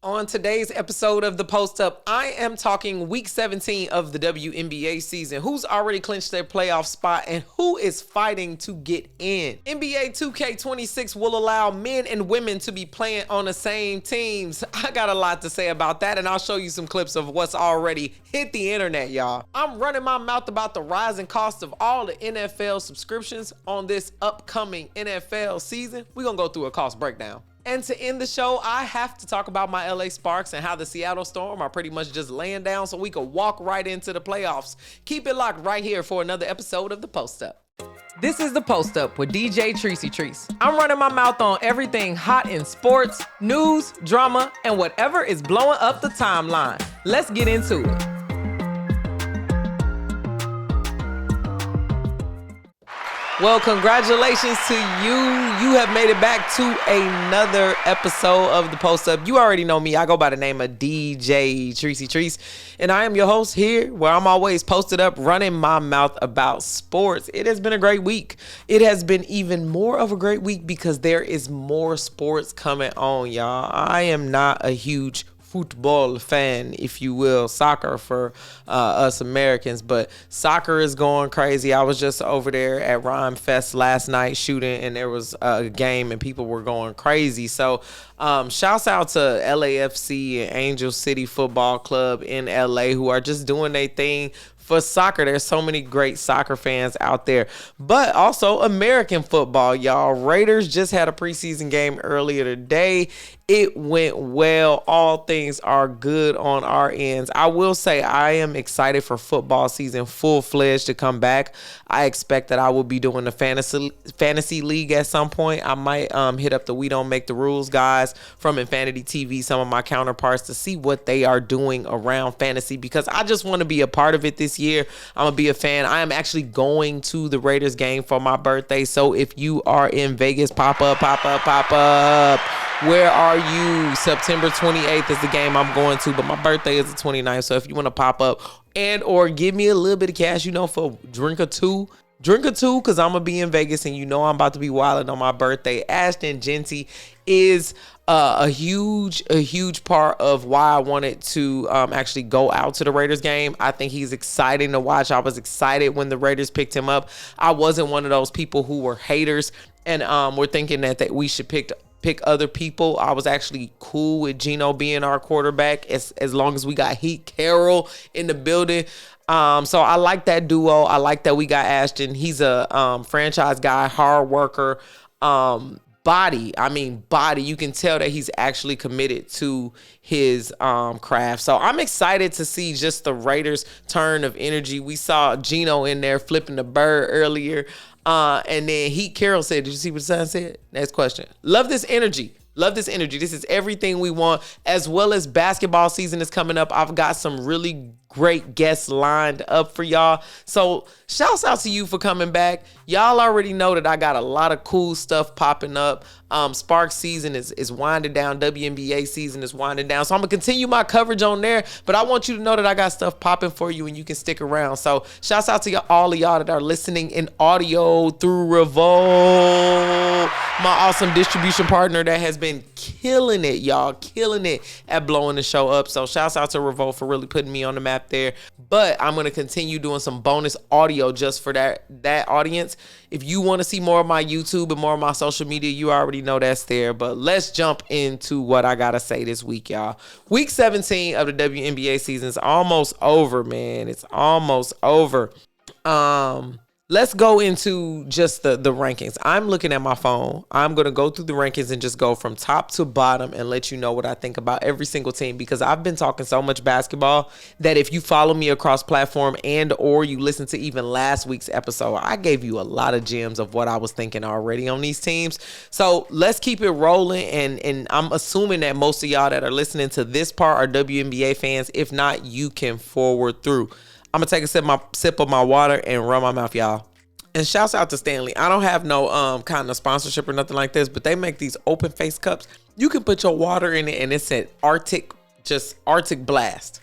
On today's episode of The Post Up, I am talking week 17 of the WNBA season. Who's already clinched their playoff spot and who is fighting to get in? NBA 2K26 will allow men and women to be playing on the same teams. I got a lot to say about that, and I'll show you some clips of what's already hit the internet, y'all. I'm running my mouth about the rising cost of all the NFL subscriptions on this upcoming NFL season. We're gonna go through a cost breakdown. And to end the show, I have to talk about my LA Sparks and how the Seattle Storm are pretty much just laying down so we can walk right into the playoffs. Keep it locked right here for another episode of The Post Up. This is The Post Up with DJ Trice. I'm running my mouth on everything hot in sports, news, drama, and whatever is blowing up the timeline. Let's get into it. Well, congratulations to you. You have made it back to another episode of The Post Up. You already know me. I go by the name of DJ Trice. And I am your host here where I'm always posted up running my mouth about sports. It has been a great week. It has been even more of a great week because there is more sports coming on, y'all. I am not a huge football fan, if you will, soccer for us Americans, but soccer is going crazy. I was just over there at Rhyme Fest last night shooting, and there was a game and people were going crazy. So shouts out to LAFC and Angel City Football Club in LA who are just doing their thing for soccer. There's so many great soccer fans out there, but also American football, y'all. Raiders just had a preseason game earlier today. It went well. All things are good on our ends. I will say I am excited for football season full-fledged to come back. I expect that I will be doing the fantasy league at some point. I might hit up the We Don't Make the Rules guys from Infinity TV, some of my counterparts, to see what they are doing around fantasy because I just want to be a part of it this year. I'm going to be a fan. I am actually going to the Raiders game for my birthday. So if you are in Vegas, pop up. Where are you? September 28th is the game I'm going to, but my birthday is the 29th. So if you want to pop up and or give me a little bit of cash, for drink or two, because I'm going to be in Vegas and I'm about to be wilding on my birthday. Ashton Genty is a huge part of why I wanted to actually go out to the Raiders game. I think he's exciting to watch. I was excited when the Raiders picked him up. I wasn't one of those people who were haters and were thinking that we should pick other people. I was actually cool with Geno being our quarterback as long as we got Heat Carroll in the building. So I like that duo. I like that we got Ashton. He's a franchise guy, hard worker, body. You can tell that he's actually committed to his craft. So I'm excited to see just the Raiders' turn of energy. We saw Geno in there flipping the bird earlier. And then Heat Carroll said, did you see what the son said? Next question. Love this energy. This is everything we want, as well as basketball season is coming up. I've got some really great guests lined up for y'all. So shouts out to you for coming back. Y'all already know that I got a lot of cool stuff popping up. Spark season is winding down. WNBA season is winding down. So I'm going to continue my coverage on there, but I want you to know that I got stuff popping for you and you can stick around. So shouts out to all of y'all that are listening in audio through Revolt, my awesome distribution partner that has been killing it, y'all, killing it at blowing the show up. So shouts out to Revolt for really putting me on the map there. But I'm going to continue doing some bonus audio just for that audience. If you want to see more of my YouTube and more of my social media, you already know that's there. But let's jump into what I got to say this week, y'all. Week 17 of the WNBA season is almost over, man. It's almost over. Let's go into just the rankings. I'm looking at my phone. I'm going to go through the rankings and just go from top to bottom and let you know what I think about every single team, because I've been talking so much basketball that if you follow me across platform and or you listen to even last week's episode, I gave you a lot of gems of what I was thinking already on these teams. So let's keep it rolling. And I'm assuming that most of y'all that are listening to this part are WNBA fans. If not, you can forward through. I'm going to take a sip of my water and run my mouth, y'all. And shouts out to Stanley. I don't have no kind of sponsorship or nothing like this, but they make these open face cups. You can put your water in it and it's an Arctic blast.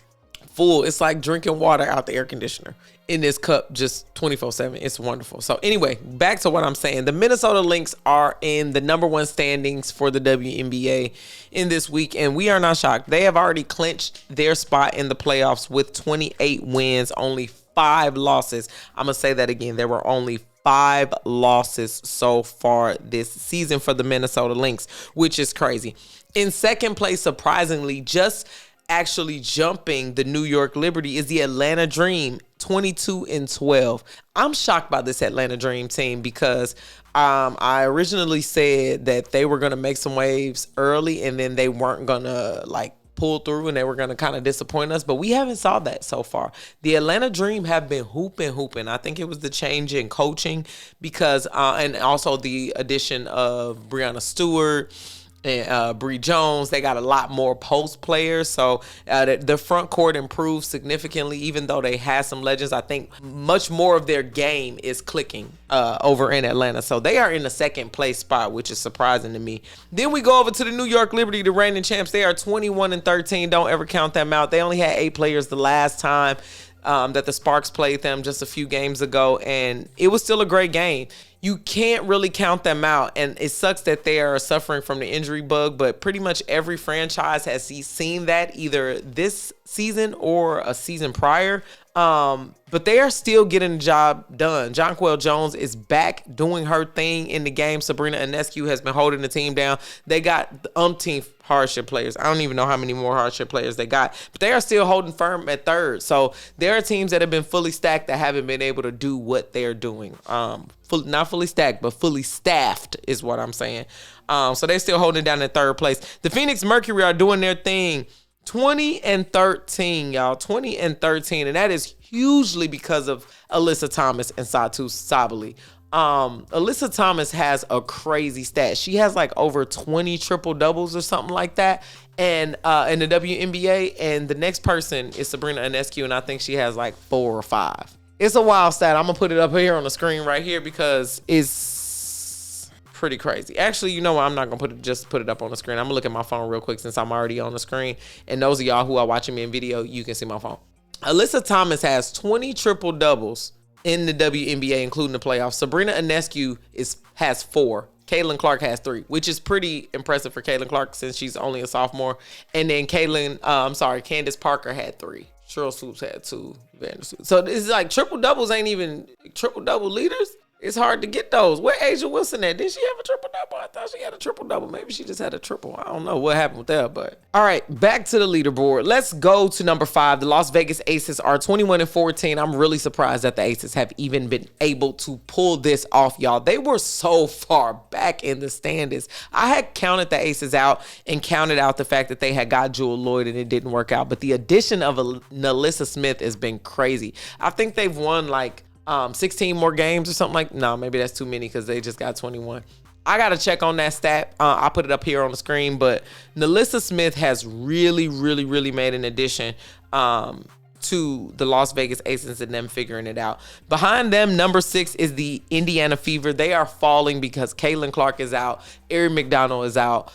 Full. It's like drinking water out the air conditioner. in this cup just 24/7. It's wonderful. So anyway, back to what I'm saying. The Minnesota Lynx are in the #1 standings for the WNBA in this week, and we are not shocked. They have already clinched their spot in the playoffs with 28 wins, only 5 losses. I'm going to say that again. There were only 5 losses so far this season for the Minnesota Lynx, which is crazy. In second place, surprisingly, just actually jumping the New York Liberty, is the Atlanta Dream, 22-12. I'm shocked by this Atlanta Dream team because I originally said that they were going to make some waves early and then they weren't going to like pull through and they were going to kind of disappoint us, but we haven't saw that so far. The Atlanta Dream have been hooping. I think it was the change in coaching because and also the addition of Breanna Stewart and Bree Jones. They got a lot more post players, so the front court improved significantly. Even though they had some legends, I think much more of their game is clicking over in Atlanta. So they are in the second place spot, which is surprising to me. Then we go over to the New York Liberty, the reigning champs. They are 21-13. Don't ever count them out. They only had 8 players the last time that the Sparks played them just a few games ago, and it was still a great game. You can't really count them out, and it sucks that they are suffering from the injury bug, but pretty much every franchise has seen that either this season or a season prior. But they are still getting the job done. Jonquel Jones is back doing her thing in the game. Sabrina Ionescu has been holding the team down. They got the umpteenth hardship players. I don't even know how many more hardship players they got, but they are still holding firm at third. So there are teams that have been fully stacked that haven't been able to do what they're doing. Not fully stacked, but fully staffed is what I'm saying. So they're still holding down in third place. The Phoenix Mercury are doing their thing. 20-13, y'all. 20-13, and that is hugely because of Alyssa Thomas and Satu Sabally. Alyssa Thomas has a crazy stat. She has like over 20 triple doubles or something like that, and in the WNBA. And the next person is Sabrina Ionescu, and I think she has like 4 or 5. It's a wild stat. I'm gonna put it up here on the screen right here because it's pretty crazy. Actually, you know what? I'm not gonna put it up on the screen. I'm gonna look at my phone real quick since I'm already on the screen. And those of y'all who are watching me in video, you can see my phone. Alyssa Thomas has 20 triple doubles in the WNBA, including the playoffs. Sabrina Ionescu has 4. Caitlin Clark has 3, which is pretty impressive for Caitlin Clark since she's only a sophomore. And then Candace Parker had 3. Cheryl Swoops had 2. So it's like triple doubles ain't even triple double leaders. It's hard to get those. Where Asia Wilson at? Did she have a triple double? I thought she had a triple double. Maybe she just had a triple. I don't know what happened with that, but all right, back to the leaderboard. Let's go to number 5. The Las Vegas Aces are 21-14. I'm really surprised that the Aces have even been able to pull this off, y'all. They were so far back in the standings. I had counted the Aces out and counted out the fact that they had got Jewel Lloyd and it didn't work out. But the addition of Nalissa Smith has been crazy. I think they've won like 16 more games or something like. No, maybe that's too many because they just got 21. I got to check on that stat. I put it up here on the screen, but Nalissa Smith has really made an addition to the Las Vegas Aces and them figuring it out. Behind them, number 6 is the Indiana Fever. They are falling because Caitlin Clark is out. Erin McDonald is out.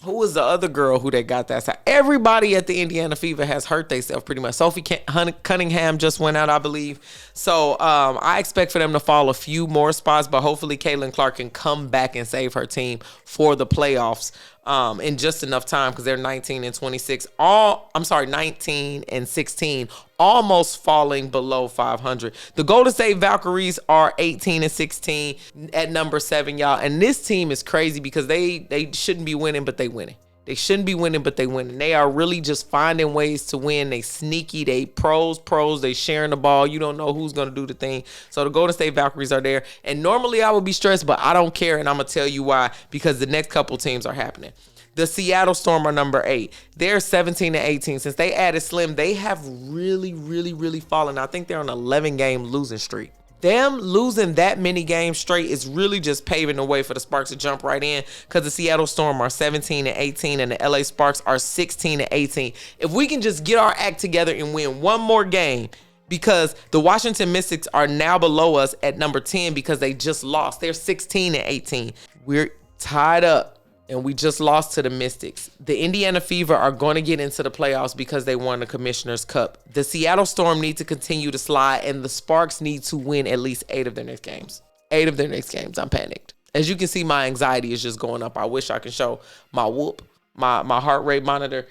Who was the other girl who they got that side? Everybody at the Indiana Fever has hurt themselves pretty much. Sophie Cunningham just went out, I believe. So I expect for them to fall a few more spots, but hopefully Caitlin Clark can come back and save her team for the playoffs in just enough time because they're 19-26. 19-16, almost falling below 500. The Golden State Valkyries are 18-16 at number 7, y'all. And this team is crazy because they shouldn't be winning, but they winning. They shouldn't be winning, but they winning. They are really just finding ways to win. They sneaky. They pros. They sharing the ball. You don't know who's going to do the thing. So the Golden State Valkyries are there. And normally I would be stressed, but I don't care. And I'm going to tell you why, because the next couple teams are happening. The Seattle Storm are number 8. They're 17-18. Since they added Slim, they have really fallen. I think they're on an 11-game losing streak. Them losing that many games straight is really just paving the way for the Sparks to jump right in because the Seattle Storm are 17-18 and the LA Sparks are 16-18. If we can just get our act together and win one more game, because the Washington Mystics are now below us at number 10 because they just lost. They're 16-18. We're tied up and we just lost to the Mystics. The Indiana Fever are going to get into the playoffs because they won the Commissioner's Cup. The Seattle Storm need to continue to slide, and the Sparks need to win at least 8 of their next games. 8 of their next games. I'm panicked. As you can see, my anxiety is just going up. I wish I could show my whoop, my heart rate monitor.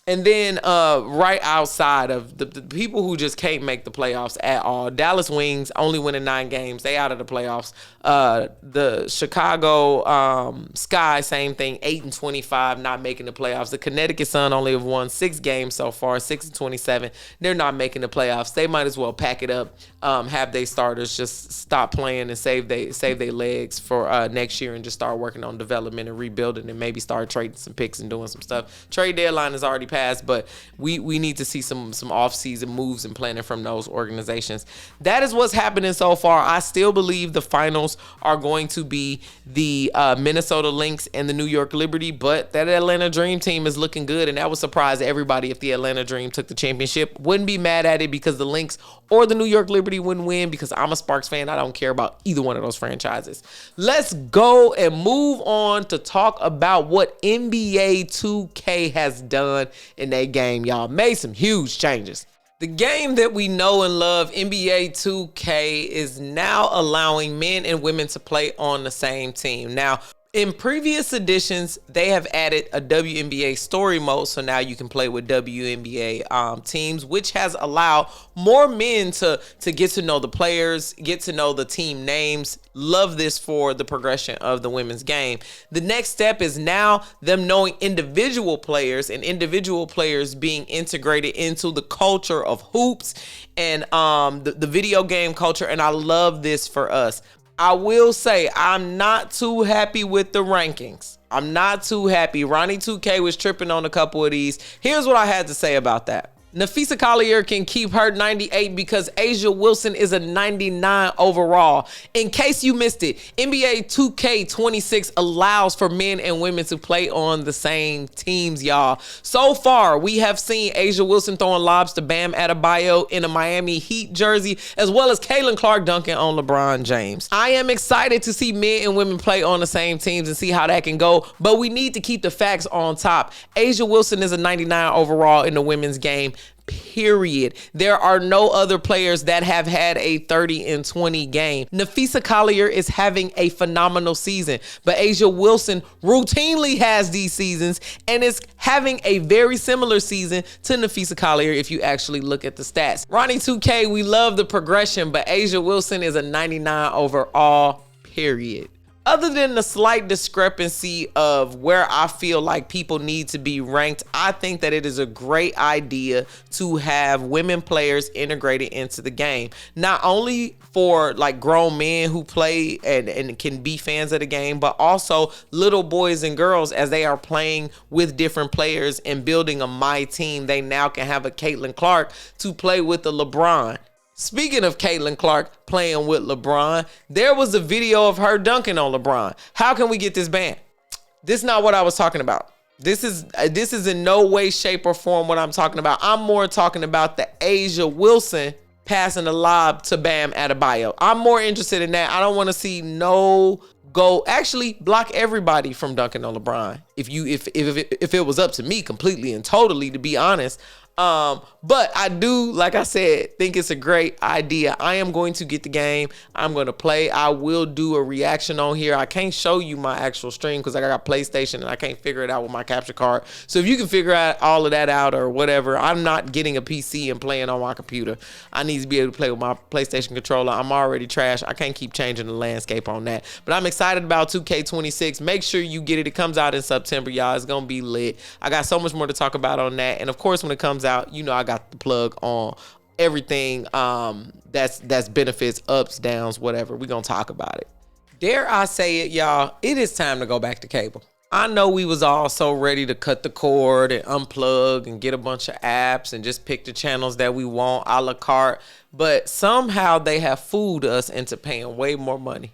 And then right outside of the people who just can't make the playoffs at all, Dallas Wings only winning 9 games. They out of the playoffs. The Chicago Sky, same thing, 8-25, not making the playoffs. The Connecticut Sun only have won 6 games so far, 6-27. They're not making the playoffs. They might as well pack it up, have their starters just stop playing and save their legs for next year and just start working on development and rebuilding and maybe start trading some picks and doing some stuff. Trade deadline is already passed, but we need to see some off-season moves and planning from those organizations. That is what's happening so far. I still believe the finals are going to be the Minnesota Lynx and the New York Liberty, but that Atlanta Dream team is looking good, and that would surprise everybody if the Atlanta Dream took the championship. Wouldn't be mad at it because the Lynx or the New York Liberty wouldn't win because I'm a Sparks fan. I don't care about either one of those franchises. Let's go and move on to talk about what NBA 2K has done in that game, y'all. Made some huge changes. The game that we know and love, NBA 2K, is now allowing men and women to play on the same team. Now, in previous editions, they have added a WNBA story mode, so now you can play with WNBA teams, which has allowed more men to get to know the players, get to know the team names. Love this for the progression of the women's game. The next step is now them knowing individual players and individual players being integrated into the culture of hoops and the video game culture, and I love this for us. I will say I'm not too happy with the rankings. I'm not too happy. Ronnie 2K was tripping on a couple of these. Here's what I had to say about that. Nafisa Collier can keep her 98 because Asia Wilson is a 99 overall. In case you missed it, NBA 2K26 allows for men and women to play on the same teams, y'all. So far, we have seen Asia Wilson throwing lobs to Bam Adebayo in a Miami Heat jersey, as well as Caitlin Clark dunking on LeBron James. I am excited to see men and women play on the same teams and see how that can go, but we need to keep the facts on top. Asia Wilson is a 99 overall in the women's game. Period. There are no other players that have had a 30-20 game. Nafisa Collier is having a phenomenal season, but Asia Wilson routinely has these seasons and is having a very similar season to Nafisa Collier if you actually look at the stats. Ronnie 2K, we love the progression, but Asia Wilson is a 99 overall, period. Other than the slight discrepancy of where I feel like people need to be ranked, I think that it is a great idea to have women players integrated into the game. Not only for like grown men who play and can be fans of the game, but also little boys and girls as they are playing with different players and building a my team. They now can have a Caitlin Clark to play with the LeBron. Speaking of Caitlin Clark playing with LeBron, there was a video of her dunking on LeBron. How can we get this banned? This is not what I was talking about. This is in no way, shape, or form what I'm talking about. I'm more talking about the Asia Wilson passing the lob to Bam Adebayo. I'm more interested in that. I don't want to see no go. Actually, block everybody from dunking on LeBron. If it was up to me completely and totally, to be honest. But I do, like I said, think it's a great idea. I am going to get the game. I'm going to play. I will do a reaction on here. I can't show you my actual stream because I got PlayStation and I can't figure it out with my capture card. So if you can figure out all of that out or whatever, I'm not getting a PC and playing on my computer. I need to be able to play with my PlayStation controller. I'm already trash. I can't keep changing the landscape on that. But I'm excited about 2K26. Make sure you get it. It comes out in September, y'all. It's going to be lit. I got so much more to talk about on that. And of course, when it comes out, you know, I got the plug on everything that's benefits, ups, downs, whatever. We're gonna talk about it. Dare I say it, y'all, it is time to go back to cable. I know we was all so ready to cut the cord and unplug and get a bunch of apps and just pick the channels that we want a la carte, but somehow they have fooled us into paying way more money.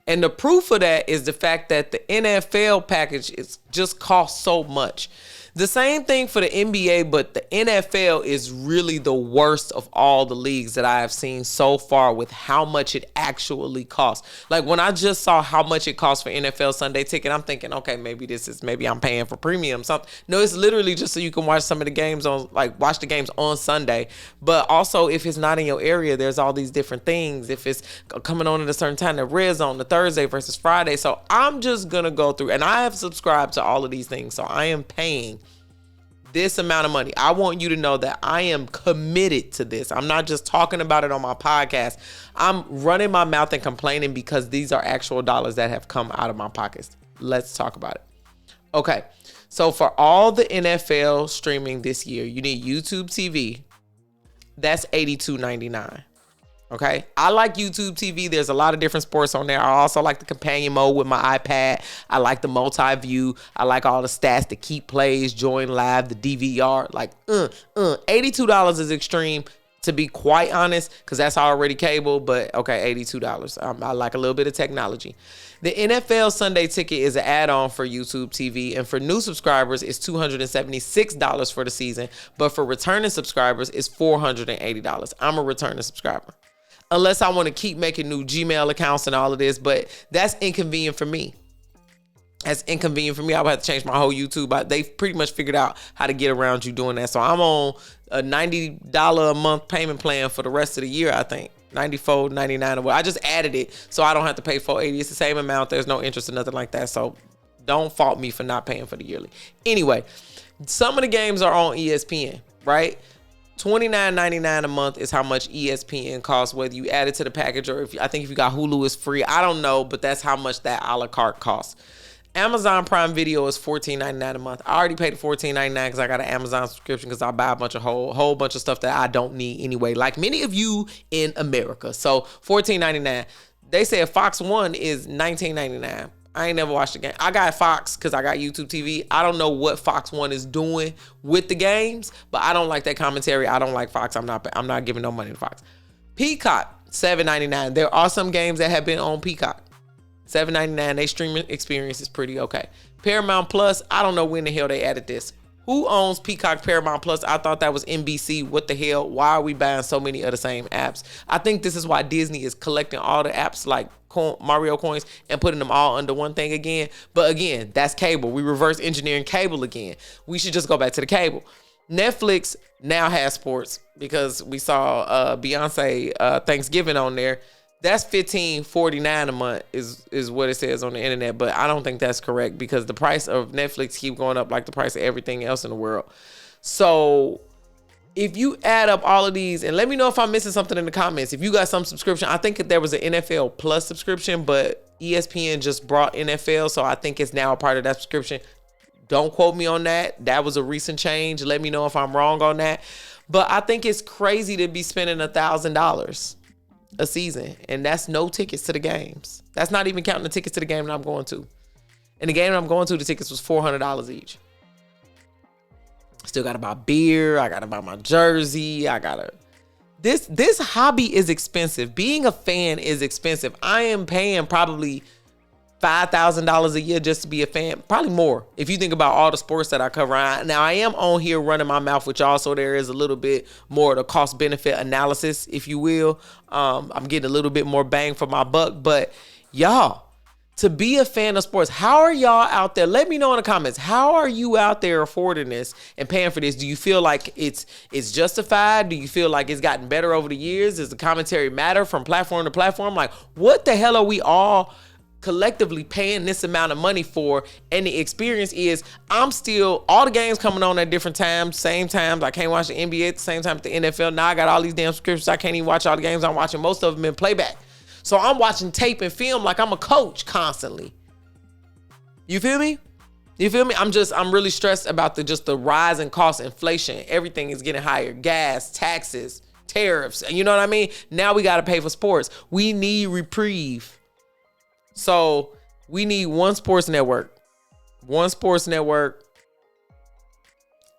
And the proof of that is the fact that the NFL package is just costs so much. The same thing for the NBA, but the NFL is really the worst of all the leagues that I have seen so far with how much it actually costs. Like when I just saw how much it costs for NFL Sunday Ticket, I'm thinking, okay, maybe I'm paying for premium something. No, it's literally just so you can watch some of the games watch the games on Sunday. But also if it's not in your area, there's all these different things. If it's coming on at a certain time, the red zone, the Thursday versus Friday. So I'm just going to go through, and I have subscribed to all of these things. So I am paying this amount of money. I want you to know that I am committed to this. I'm not just talking about it on my podcast. I'm running my mouth and complaining because these are actual dollars that have come out of my pockets. Let's talk about it. Okay. So for all the NFL streaming this year, you need YouTube TV. That's $82.99. Okay. I like YouTube TV. There's a lot of different sports on there. I also like the companion mode with my iPad. I like the multi-view. I like all the stats, the keep plays, join live, the DVR. Like, $82 is extreme, to be quite honest, because that's already cable. But okay, $82. I like a little bit of technology. The NFL Sunday Ticket is an add-on for YouTube TV, and for new subscribers, it's $276 for the season. But for returning subscribers, it's $480. I'm a returning subscriber. Unless I want to keep making new Gmail accounts and all of this, but that's inconvenient for me. That's inconvenient for me. I would have to change my whole YouTube. They've pretty much figured out how to get around you doing that. So I'm on a $90 a month payment plan for the rest of the year, I think. $94, $99. I just added it so I don't have to pay $480. It's the same amount. There's no interest or nothing like that. So don't fault me for not paying for the yearly. Anyway, some of the games are on ESPN, right? $29.99 a month is how much ESPN costs, whether you add it to the package or I think if you got Hulu, it's free. I don't know, but that's how much that a la carte costs. Amazon Prime Video is $14.99 a month. I already paid $14.99 because I got an Amazon subscription because I buy a whole bunch of stuff that I don't need anyway, like many of you in America. So $14.99. They said Fox One is $19.99. I ain't never watched the game. I got Fox because I got YouTube TV. I don't know what Fox One is doing with the games, but I don't like that commentary. I don't like Fox. I'm not giving no money to Fox. Peacock, $7.99. There are some games that have been on Peacock. $7.99. Their streaming experience is pretty okay. Paramount Plus, I don't know when the hell they added this. Who owns Peacock Paramount Plus? I thought that was NBC. What the hell? Why are we buying so many of the same apps? I think this is why Disney is collecting all the apps like Mario coins and putting them all under one thing again. But again, that's cable. We reverse engineering cable again. We should just go back to the cable. Netflix now has sports because we saw Beyonce Thanksgiving on there. That's $15.49 a month is what it says on the internet, but I don't think that's correct because the price of Netflix keep going up like the price of everything else in the world. So if you add up all of these, and let me know if I'm missing something in the comments. If you got some subscription, I think there was an NFL Plus subscription, but ESPN just brought NFL, so I think it's now a part of that subscription. Don't quote me on that. That was a recent change. Let me know if I'm wrong on that. But I think it's crazy to be spending $1,000 a season, and that's no tickets to the games. That's not even counting the tickets to the game that I'm going to. And the game that I'm going to, the tickets was $400 each. Still gotta buy beer. I gotta buy my jersey. This hobby is expensive. Being a fan is expensive. I am paying probably $5,000 a year just to be a fan. Probably more if you think about all the sports that I cover. Now, I am on here running my mouth with y'all, so there is a little bit more of the cost-benefit analysis, if you will. I'm getting a little bit more bang for my buck. But y'all, to be a fan of sports, how are y'all out there? Let me know in the comments. How are you out there affording this and paying for this? Do you feel like it's justified? Do you feel like it's gotten better over the years? Does the commentary matter from platform to platform? Like, what the hell are we all collectively paying this amount of money for? And the experience is, I'm still, all the games coming on at different times, same times. I can't watch the NBA at the same time at the NFL. Now I got all these damn subscriptions. I can't even watch all the games I'm watching. Most of them in playback. So I'm watching tape and film like I'm a coach constantly. You feel me? You feel me? I'm really stressed about the rise in cost, inflation. Everything is getting higher. Gas, taxes, tariffs. You know what I mean? Now we got to pay for sports. We need reprieve. So we need one sports network.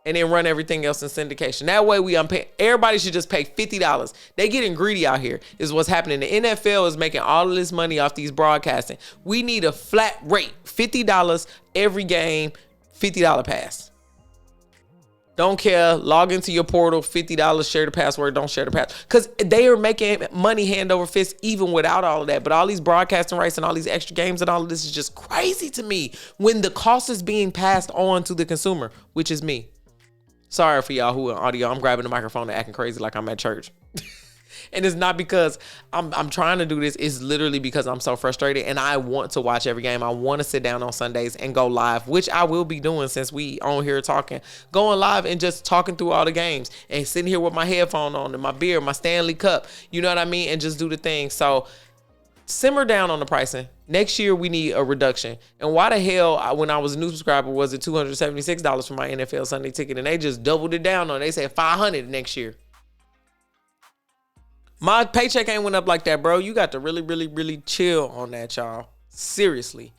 and then run everything else in syndication. That way we unpay. Everybody should just pay $50. They getting greedy out here is what's happening. The NFL is making all of this money off these broadcasting. We need a flat rate, $50 every game, $50 pass. Don't care. Log into your portal, $50, share the password, don't share the password. Because they are making money hand over fist even without all of that. But all these broadcasting rights and all these extra games and all of this is just crazy to me when the cost is being passed on to the consumer, which is me. Sorry for y'all who are audio. I'm grabbing the microphone and acting crazy like I'm at church. And it's not because I'm trying to do this. It's literally because I'm so frustrated and I want to watch every game. I want to sit down on Sundays and go live, which I will be doing since we on here talking. Going live and just talking through all the games and sitting here with my headphone on and my beer, my Stanley Cup. You know what I mean? And just do the thing. So simmer down on the pricing. Next year, we need a reduction. And why the hell, when I was a new subscriber, was it $276 for my NFL Sunday ticket? And they just doubled it down on it. They said $500 next year. My paycheck ain't went up like that, bro. You got to really, really, really chill on that, y'all. Seriously.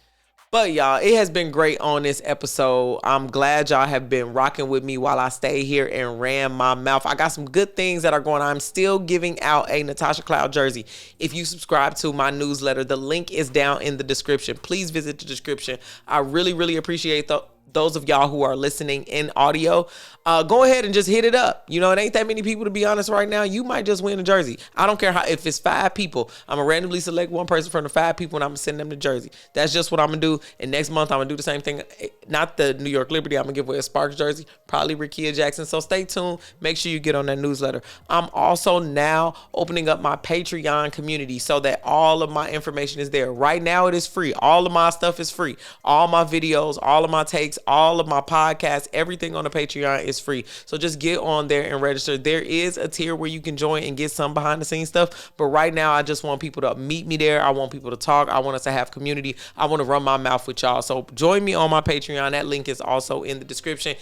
But, y'all, it has been great on this episode. I'm glad y'all have been rocking with me while I stay here and ran my mouth. I got some good things that are going on. I'm still giving out a Natasha Cloud jersey. If you subscribe to my newsletter, the link is down in the description. Please visit the description. I really, really appreciate those of y'all who are listening in audio. Go ahead and just hit it up. You know, it ain't that many people, to be honest, right now. You might just win a jersey. I don't care if it's 5 people. I'm going to randomly select one person from the 5 people and I'm going to send them the jersey. That's just what I'm going to do. And next month, I'm going to do the same thing. Not the New York Liberty. I'm going to give away a Sparks jersey, probably Rickea Jackson. So stay tuned. Make sure you get on that newsletter. I'm also now opening up my Patreon community so that all of my information is there. Right now, it is free. All of my stuff is free. All my videos, all of my takes, all of my podcasts, everything on the Patreon is free. So just get on there and register. There is a tier where you can join and get some behind the scenes stuff. But right now, I just want people to meet me there. I want people to talk. I want us to have community. I want to run my mouth with y'all. So join me on my Patreon. That link is also in the description.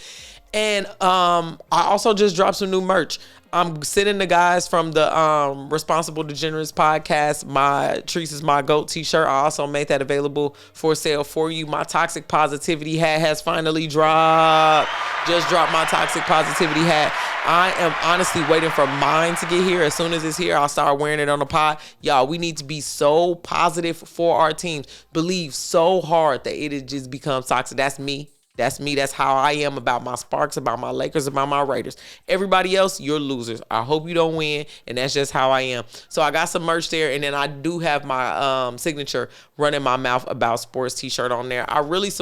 And I also just dropped some new merch. I'm sending the guys from the Responsible Degenerates podcast my Trice is My GOAT t-shirt. I also made that available for sale for you. My Toxic Positivity hat has finally dropped. Just dropped my Toxic Positivity hat. I am honestly waiting for mine to get here. As soon as it's here, I'll start wearing it on the pod. Y'all, we need to be so positive for our teams. Believe so hard that it just becomes toxic. That's me. That's me. That's how I am about my Sparks, about my Lakers, about my Raiders. Everybody else, you're losers. I hope you don't win, and that's just how I am. So I got some merch there, and then I do have my signature Running My Mouth About Sports t-shirt on there. I really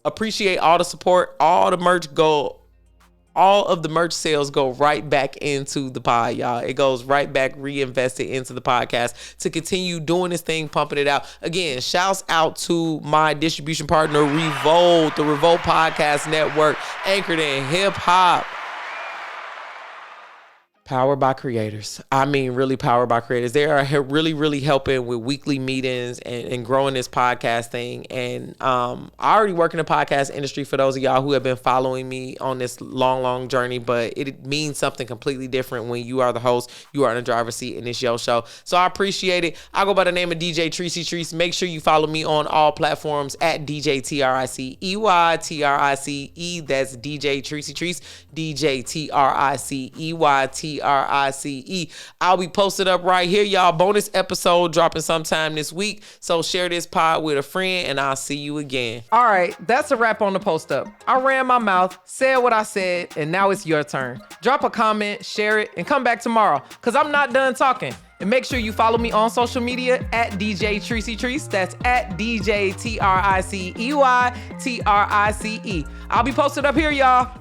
appreciate all the support. All of the merch sales go right back into the pod, y'all. It goes right back reinvested into the podcast to continue doing this thing, pumping it out. Again, shouts out to my distribution partner, Revolt, the Revolt Podcast Network, anchored in hip hop. Powered by creators. I mean, really powered by creators. They are really, really helping with weekly meetings and growing this podcast thing. And I already work in the podcast industry for those of y'all who have been following me on this long, long journey. But it means something completely different when you are the host, you are in the driver's seat, and it's your show. So I appreciate it. I go by the name of DJ Trice. Make sure you follow me on all platforms at DJ Tricey. That's DJ Trice. DJ Tricey. I'll be posted up right here, y'all. Bonus episode dropping sometime this week. So share this pod with a friend, and I'll see you again. All right, that's a wrap on the post up. I ran my mouth, said what I said, and now it's your turn. Drop a comment, share it, and come back tomorrow, because I'm not done talking. And make sure you follow me on social media at DJ Trice. That's at DJ Tricey. I'll be posted up here, y'all.